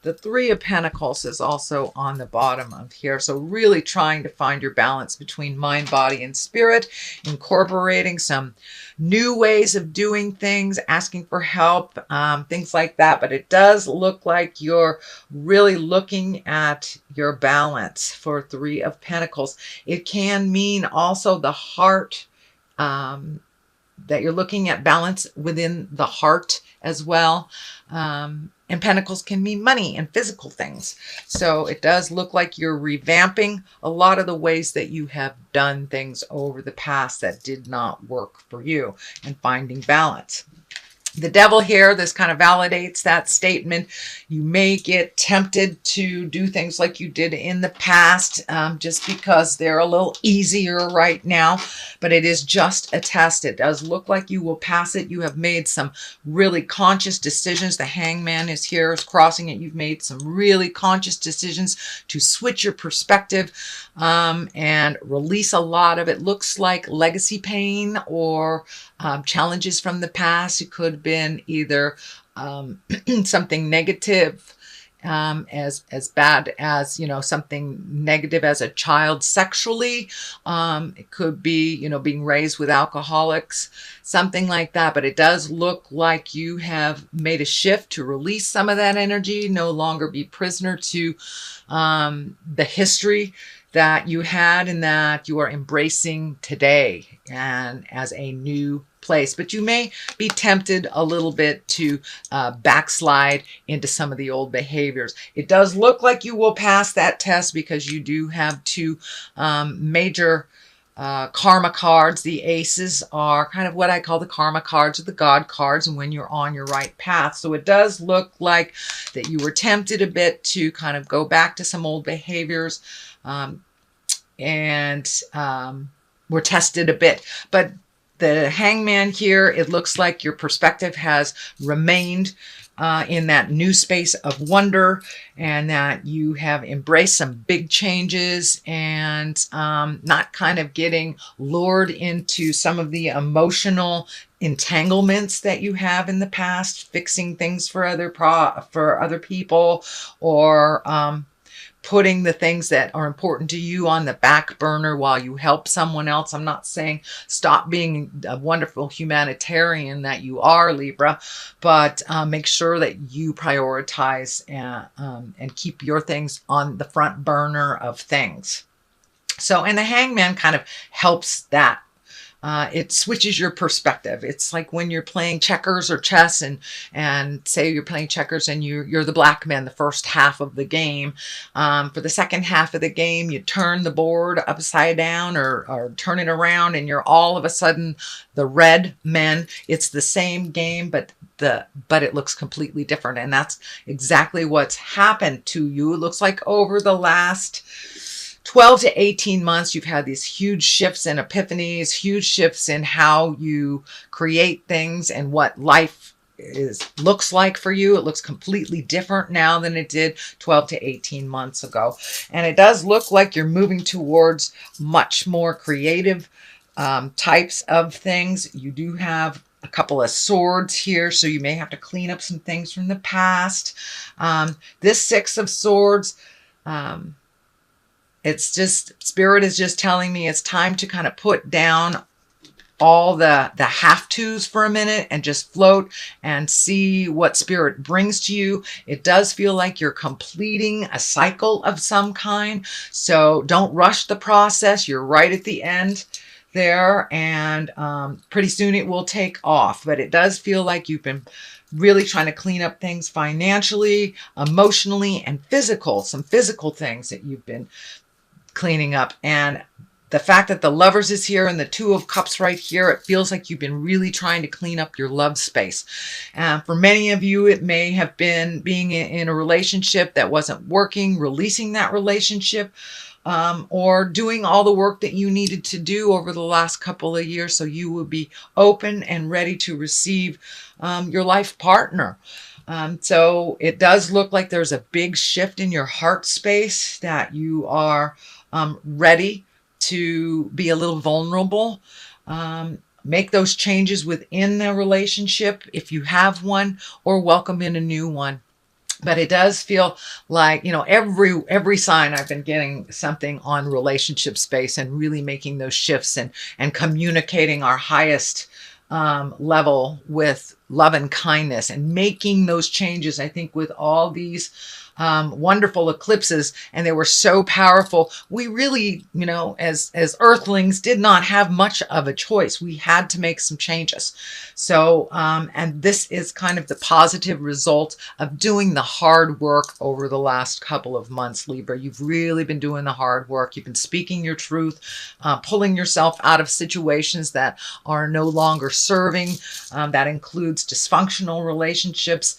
The Three of Pentacles is also on the bottom of here. So really trying to find your balance between mind, body, and spirit, incorporating some new ways of doing things, asking for help, things like that. But it does look like you're really looking at your balance for Three of Pentacles. It can mean also the heart, that you're looking at balance within the heart as well. And pentacles can mean money and physical things. So it does look like you're revamping a lot of the ways that you have done things over the past that did not work for you, and finding balance. The Devil here, this kind of validates that statement. You may get tempted to do things like you did in the past, just because they're a little easier right now, but it is just a test. It does look like you will pass it. You have made some really conscious decisions. The Hangman is here, is crossing it. You've made some really conscious decisions to switch your perspective, and release a lot of it. Looks like legacy pain or challenges from the past. It could have been either something negative, as bad as, something negative as a child sexually. It could be, being raised with alcoholics, something like that. But it does look like you have made a shift to release some of that energy, no longer be prisoner to the history that you had, and that you are embracing today and as a new place. But you may be tempted a little bit to backslide into some of the old behaviors. It does look like you will pass that test because you do have two major karma cards. The aces are kind of what I call the karma cards, or the God cards, and when you're on your right path. So it does look like that you were tempted a bit to kind of go back to some old behaviors, and were tested a bit. But the Hangman here, it looks like your perspective has remained in that new space of wonder, and that you have embraced some big changes, and not kind of getting lured into some of the emotional entanglements that you have in the past, fixing things for other people, or putting the things that are important to you on the back burner while you help someone else. I'm not saying stop being a wonderful humanitarian that you are, Libra, but make sure that you prioritize and keep your things on the front burner of things. So, and the Hangman kind of helps that. It switches your perspective. It's like when you're playing checkers or chess, and say you're playing checkers and you're the black man the first half of the game. For the second half of the game, you turn the board upside down or turn it around, and you're all of a sudden the red men. It's the same game, but it looks completely different. And that's exactly what's happened to you. It looks like over the last 12 to 18 months, you've had these huge shifts and epiphanies, huge shifts in how you create things and what life looks like for you. It looks completely different now than it did 12 to 18 months ago. And it does look like you're moving towards much more creative types of things. You do have a couple of swords here, so you may have to clean up some things from the past. This Six of Swords, it's just, Spirit is just telling me it's time to kind of put down all the have-tos for a minute and just float and see what Spirit brings to you. It does feel like you're completing a cycle of some kind. So don't rush the process. You're right at the end there, and pretty soon it will take off. But it does feel like you've been really trying to clean up things financially, emotionally, and some physical things that you've been cleaning up. And the fact that the Lovers is here and the Two of Cups right here, it feels like you've been really trying to clean up your love space. For many of you, it may have been being in a relationship that wasn't working, releasing that relationship, or doing all the work that you needed to do over the last couple of years, so you will be open and ready to receive your life partner. So it does look like there's a big shift in your heart space, that you are ready to be a little vulnerable, make those changes within the relationship if you have one, or welcome in a new one. But it does feel like, you know, every sign I've been getting something on relationship space and really making those shifts and communicating our highest level with love and kindness and making those changes. I think with all these wonderful eclipses, and they were so powerful, we really, you know, as earthlings did not have much of a choice. We had to make some changes. So and this is kind of the positive result of doing the hard work over the last couple of months, Libra. You've really been doing the hard work. You've been speaking your truth, pulling yourself out of situations that are no longer serving. That includes dysfunctional relationships,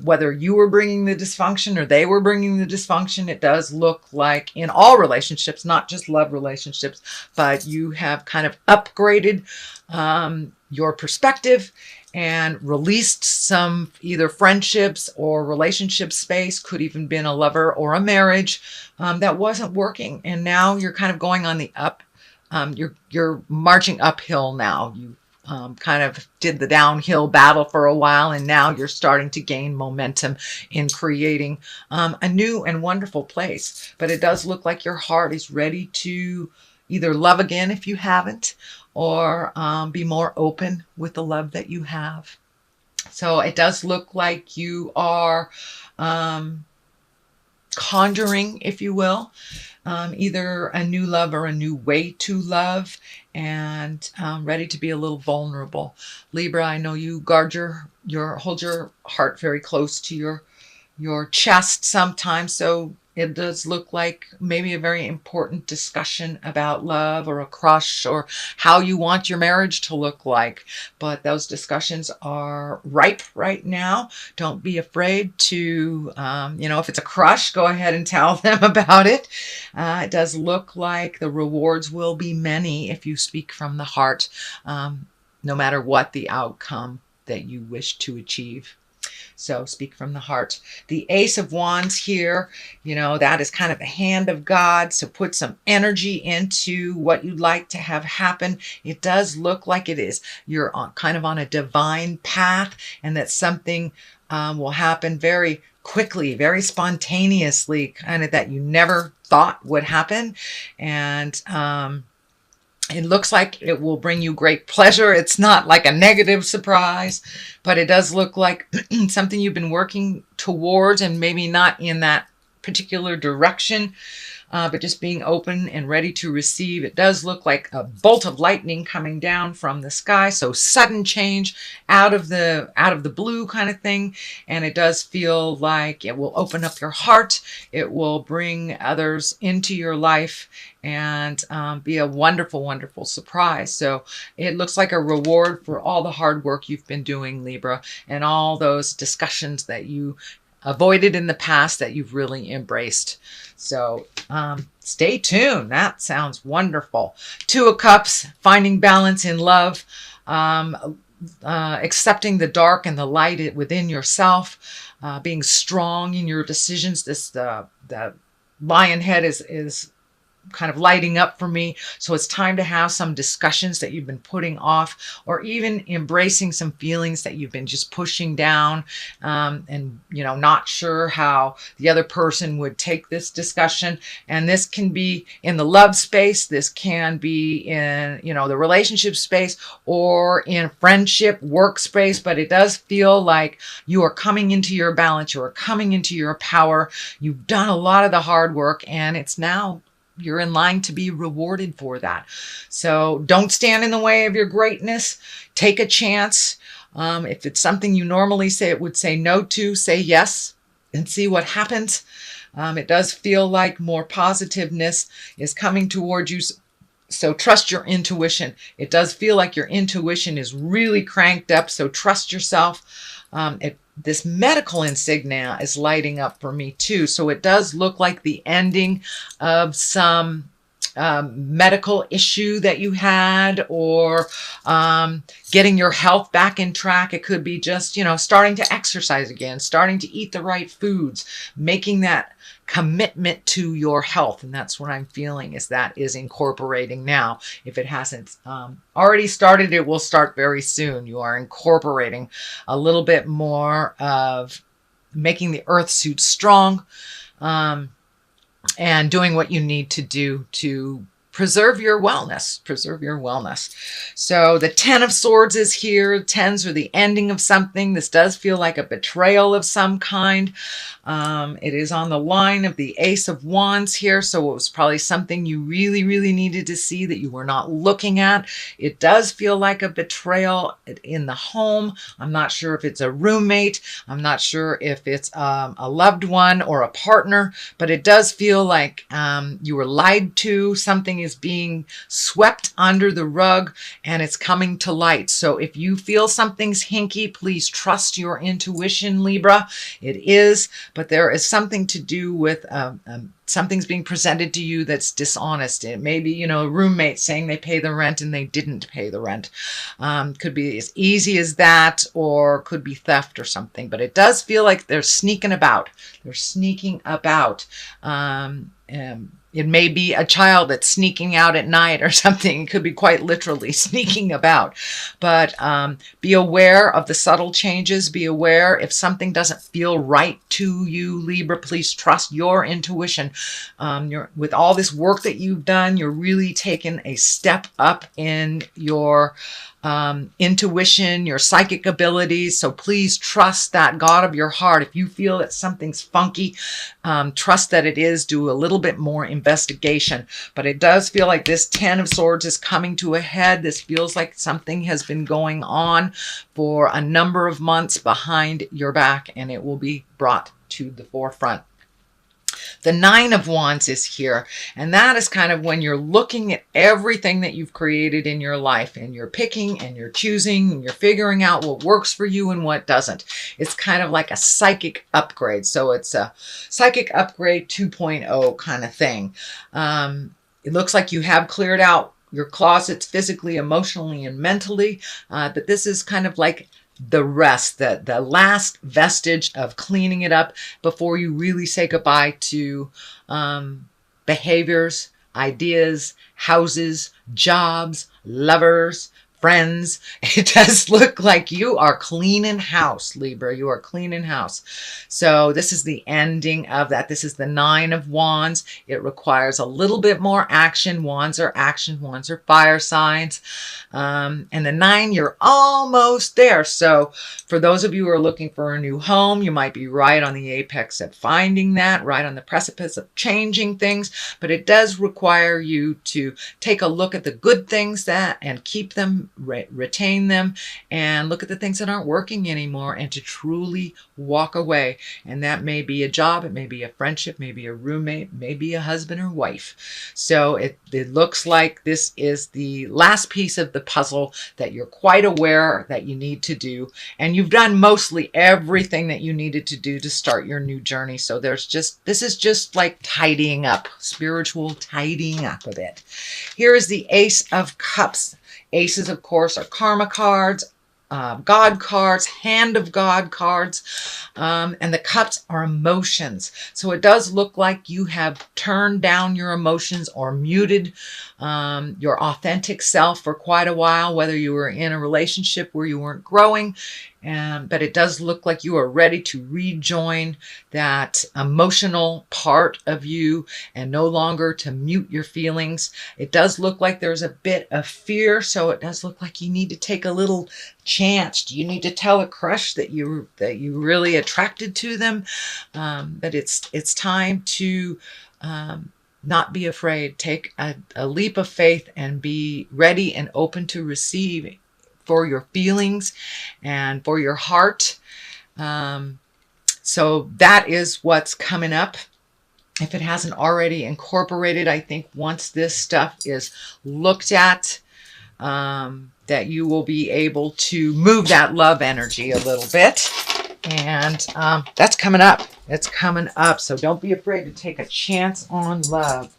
whether you were bringing the dysfunction or they were bringing the dysfunction. It does look like in all relationships, not just love relationships, but you have kind of upgraded your perspective and released some either friendships or relationship space, could even been a lover or a marriage that wasn't working. And now you're kind of going on the up. You're marching uphill now. You kind of did the downhill battle for a while, and now you're starting to gain momentum in creating a new and wonderful place. But it does look like your heart is ready to either love again if you haven't, or be more open with the love that you have. So it does look like you are conjuring, if you will, either a new love or a new way to love, and ready to be a little vulnerable. Libra, I know you guard hold your heart very close to your chest sometimes. So it does look like maybe a very important discussion about love or a crush or how you want your marriage to look like. But those discussions are ripe right now. Don't be afraid to, you know, if it's a crush, go ahead and tell them about it. It does look like the rewards will be many if you speak from the heart, no matter what the outcome that you wish to achieve. So speak from the heart. The Ace of Wands here, you know, that is kind of the hand of God. So put some energy into what you'd like to have happen. It does look like it is. You're kind of on a divine path, and that something will happen very quickly, very spontaneously, kind of that you never thought would happen. And it looks like it will bring you great pleasure. It's not like a negative surprise, but it does look like something you've been working towards, and maybe not in that particular direction, but just being open and ready to receive. It does look like a bolt of lightning coming down from the sky. So sudden change out of the blue kind of thing. And it does feel like it will open up your heart. It will bring others into your life and be a wonderful, wonderful surprise. So it looks like a reward for all the hard work you've been doing, Libra, and all those discussions that you avoided in the past that you've really embraced. So stay tuned. That sounds wonderful. Two of Cups, finding balance in love, accepting the dark and the light within yourself, being strong in your decisions. The lion head is kind of lighting up for me. So it's time to have some discussions that you've been putting off, or even embracing some feelings that you've been just pushing down, and, you know, not sure how the other person would take this discussion. And this can be in the love space. This can be in, you know, the relationship space, or in friendship, work space. But it does feel like you are coming into your balance. You are coming into your power. You've done a lot of the hard work, and it's now you're in line to be rewarded for that. So don't stand in the way of your greatness. Take a chance. If it's something you normally would say no to, say yes and see what happens. It does feel like more positiveness is coming towards you. So trust your intuition. It does feel like your intuition is really cranked up. So trust yourself. This medical insignia is lighting up for me too. So it does look like the ending of some medical issue that you had, or getting your health back in track. It could be just, you know, starting to exercise again, starting to eat the right foods, making that commitment to your health. And that's what I'm feeling is that is incorporating now. If it hasn't already started, it will start very soon. You are incorporating a little bit more of making the earth suit strong, and doing what you need to do to preserve your wellness, So the 10 of Swords is here. Tens are the ending of something. This does feel like a betrayal of some kind. It is on the line of the Ace of Wands here. So it was probably something you really, really needed to see that you were not looking at. It does feel like a betrayal in the home. I'm not sure if it's a roommate. I'm not sure if it's a loved one or a partner, but it does feel like you were lied to. Something is being swept under the rug and it's coming to light. So if you feel something's hinky, please trust your intuition, Libra. It is, but there is something to do with something's being presented to you that's dishonest. It may be, a roommate saying they pay the rent and they didn't pay the rent. Could be as easy as that, or could be theft or something. But it does feel like they're sneaking about. It may be a child that's sneaking out at night or something. It could be quite literally sneaking about. But be aware of the subtle changes. Be aware if something doesn't feel right to you, Libra. Please trust your intuition. With all this work that you've done, you're really taking a step up in your intuition, your psychic abilities. So please trust that God of your heart. If you feel that something's funky, trust that it is. Do a little bit more investigation. But it does feel like this 10 of Swords is coming to a head. This feels like something has been going on for a number of months behind your back, and it will be brought to the forefront. The 9 of Wands is here, and that is kind of when you're looking at everything that you've created in your life, and you're picking and you're choosing and you're figuring out what works for you and what doesn't. It's kind of like a psychic upgrade. So it's a psychic upgrade 2.0 kind of thing. It looks like you have cleared out your closets physically, emotionally, and mentally, but this is kind of like the rest, the last vestige of cleaning it up before you really say goodbye to behaviors, ideas, houses, jobs, lovers, friends. It does look like you are cleaning house, Libra. You are cleaning house. So this is the ending of that. This is the 9 of Wands. It requires a little bit more action. Wands are action. Wands are fire signs. And the 9, you're almost there. So for those of you who are looking for a new home, you might be right on the apex of finding that, right on the precipice of changing things. But it does require you to take a look at the good things and keep them, retain them, and look at the things that aren't working anymore, and to truly walk away. And that may be a job, it may be a friendship, maybe a roommate, maybe a husband or wife. So it looks like this is the last piece of the puzzle that you're quite aware that you need to do, and you've done mostly everything that you needed to do to start your new journey. So this is just like tidying up, spiritual tidying up a bit. Here is the Ace of Cups. Aces, of course, are karma cards, God cards, hand of God cards, and the cups are emotions. So it does look like you have turned down your emotions or muted your authentic self for quite a while, whether you were in a relationship where you weren't growing. But it does look like you are ready to rejoin that emotional part of you and no longer to mute your feelings. It does look like there's a bit of fear, so it does look like you need to take a little chance. You need to tell a crush that you really attracted to them. But it's time to not be afraid. Take a leap of faith and be ready and open to receive for your feelings and for your heart. So that is what's coming up. If it hasn't already incorporated, I think once this stuff is looked at, that you will be able to move that love energy a little bit. And that's coming up. It's coming up. So don't be afraid to take a chance on love.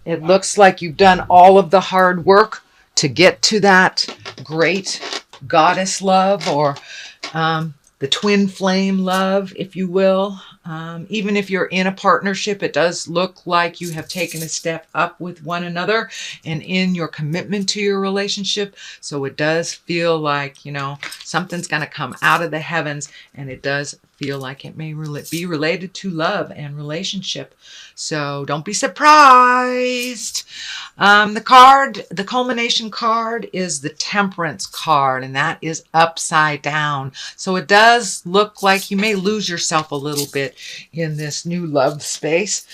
It looks like you've done all of the hard work to get to that great goddess love, or the twin flame love, if you will. Even if you're in a partnership, it does look like you have taken a step up with one another and in your commitment to your relationship. So it does feel like, you know, something's going to come out of the heavens, and it does feel like it may be related to love and relationship. So don't be surprised. The culmination card is the Temperance card, and that is upside down. So it does look like you may lose yourself a little bit in this new love space.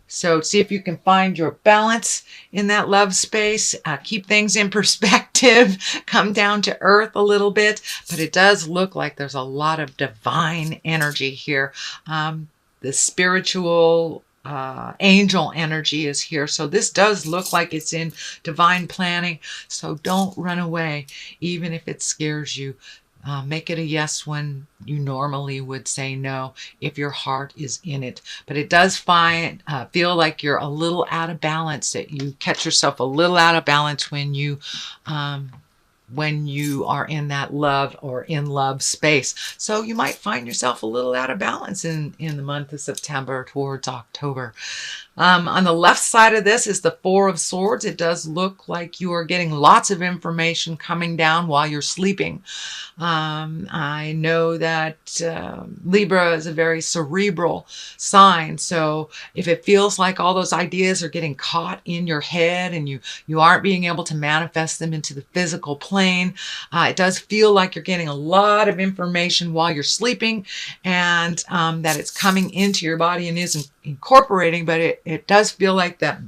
So see if you can find your balance in that love space. Keep things in perspective. Come down to earth a little bit. But it does look like there's a lot of divine energy here. The spiritual angel energy is here. So this does look like it's in divine planning. So don't run away, even if it scares you. Make it a yes when you normally would say no if your heart is in it. But it does feel like you're a little out of balance, that you catch yourself a little out of balance when you are in that love or in love space. So you might find yourself a little out of balance in the month of September towards October. On the left side of this is the Four of Swords. It does look like you are getting lots of information coming down while you're sleeping. I know that Libra is a very cerebral sign. So if it feels like all those ideas are getting caught in your head and you aren't being able to manifest them into the physical plane, it does feel like you're getting a lot of information while you're sleeping, and that it's coming into your body and is incorporating, but it does feel like that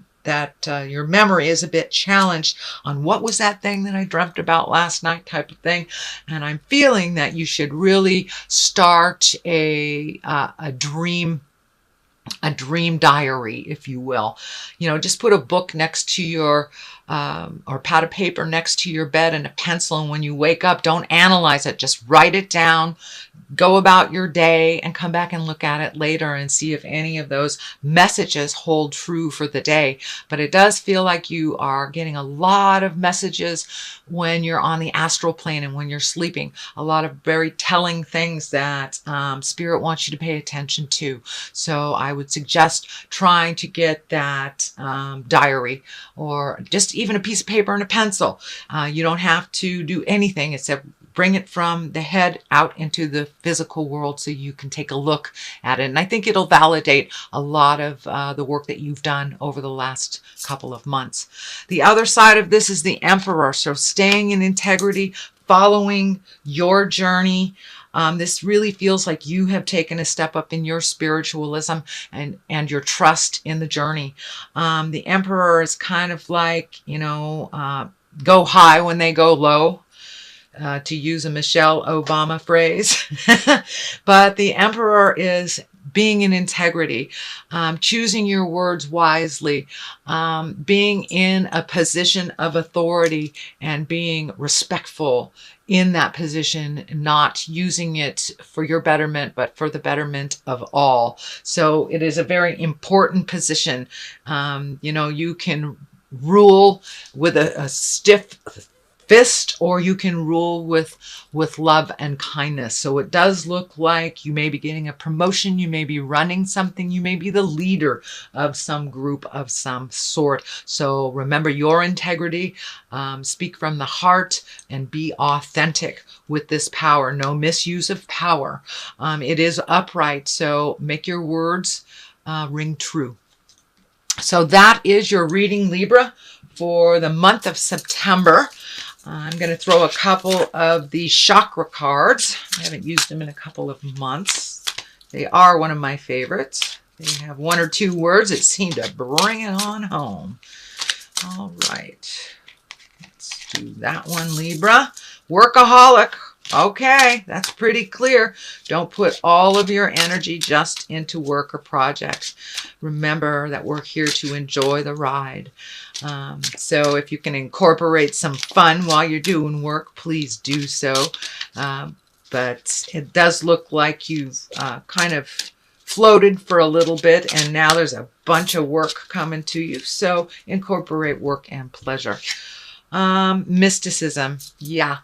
your memory is a bit challenged on what was that thing that I dreamt about last night type of thing. And I'm feeling that you should really start a dream diary, if you will. You know, just put a book next to your or pad of paper next to your bed and a pencil, and when you wake up, don't analyze it, just write it down. Go about your day and come back and look at it later and see if any of those messages hold true for the day. But it does feel like you are getting a lot of messages when you're on the astral plane and when you're sleeping. A lot of very telling things that Spirit wants you to pay attention to. So I would suggest trying to get that diary, or just even a piece of paper and a pencil. You don't have to do anything except bring it from the head out into the physical world so you can take a look at it. And I think it'll validate a lot of the work that you've done over the last couple of months. The other side of this is the Emperor. So staying in integrity, following your journey. This really feels like you have taken a step up in your spiritualism and your trust in the journey. The Emperor is kind of like, you know, go high when they go low. To use a Michelle Obama phrase. But the Emperor is being in integrity, choosing your words wisely, being in a position of authority and being respectful in that position, not using it for your betterment, but for the betterment of all. So it is a very important position. You know, you can rule with a stiff fist, or you can rule with love and kindness. So it does look like you may be getting a promotion, you may be running something, you may be the leader of some group of some sort. So remember your integrity, speak from the heart, and be authentic with this power. No misuse of power. It is upright, so make your words ring true. So that is your reading, Libra, for the month of September. I'm going to throw a couple of the chakra cards. I haven't used them in a couple of months. They are one of my favorites. They have one or two words that seem to bring it on home. All right. Let's do that one, Libra. Workaholic. Okay, that's pretty clear. Don't put all of your energy just into work or projects. Remember that we're here to enjoy the ride. So if you can incorporate some fun while you're doing work, please do so. But it does look like you've kind of floated for a little bit, and now there's a bunch of work coming to you. So incorporate work and pleasure. Mysticism. Yeah.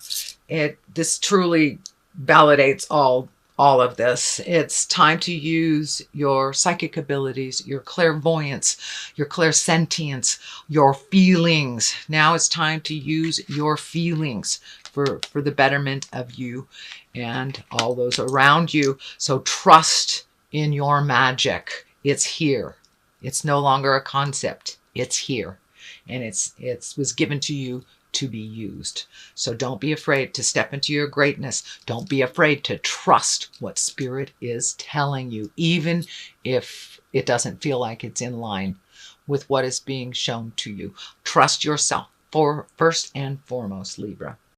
This truly validates all of this. It's time to use your psychic abilities, your clairvoyance, your clairsentience, your feelings. Now it's time to use your feelings for the betterment of you and all those around you. So trust in your magic. It's here. It's no longer a concept. It's here. And it was given to you to be used. So don't be afraid to step into your greatness. Don't be afraid to trust what Spirit is telling you, even if it doesn't feel like it's in line with what is being shown to you. Trust yourself first and foremost, Libra.